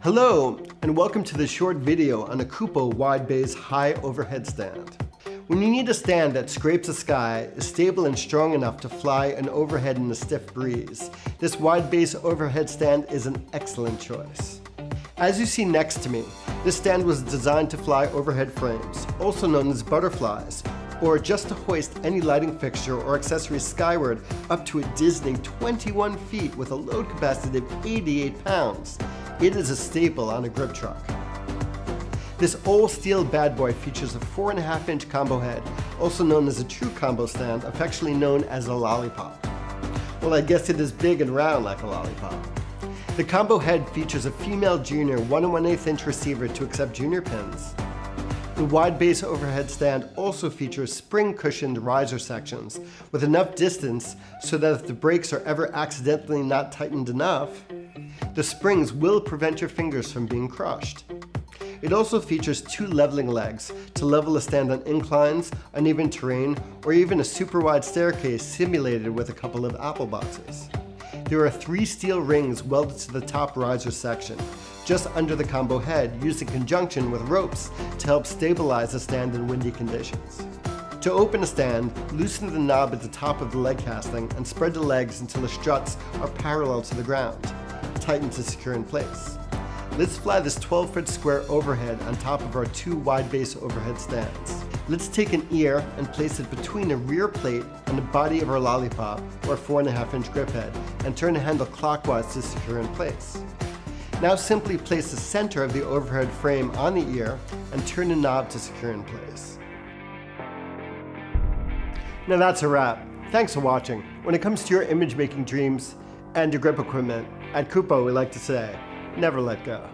Hello, and welcome to this short video on a Kupo wide base high overhead stand. When you need a stand that scrapes the sky, is stable and strong enough to fly and overhead in a stiff breeze, this wide base overhead stand is an excellent choice. As you see next to me, this stand was designed to fly overhead frames, also known as butterflies, or just to hoist any lighting fixture or accessory skyward up to a dizzying 21 feet with a load capacity of 88 pounds. It is a staple on a grip truck. This all-steel bad boy features a 4.5-inch combo head, also known as a true combo stand, affectionately known as a lollipop. Well, I guess it is big and round like a lollipop. The combo head features a female junior 1 1/8 inch receiver to accept junior pins. The wide base overhead stand also features spring-cushioned riser sections with enough distance so that if the brakes are ever accidentally not tightened enough, the springs will prevent your fingers from being crushed. It also features 2 leveling legs to level a stand on inclines, uneven terrain, or even a super wide staircase simulated with a couple of apple boxes. There are 3 steel rings welded to the top riser section, just under the combo head, used in conjunction with ropes to help stabilize the stand in windy conditions. To open a stand, loosen the knob at the top of the leg casting and spread the legs until the struts are parallel to the ground. Tighten to secure in place. Let's fly this 12-foot square overhead on top of our 2 wide base overhead stands. Let's take an ear and place it between a rear plate and the body of our lollipop, or 4.5-inch grip head, and turn the handle clockwise to secure in place. Now simply place the center of the overhead frame on the ear and turn the knob to secure in place. Now that's a wrap. Thanks for watching. When it comes to your image making dreams and your grip equipment, at Kupo we like to say, never let go.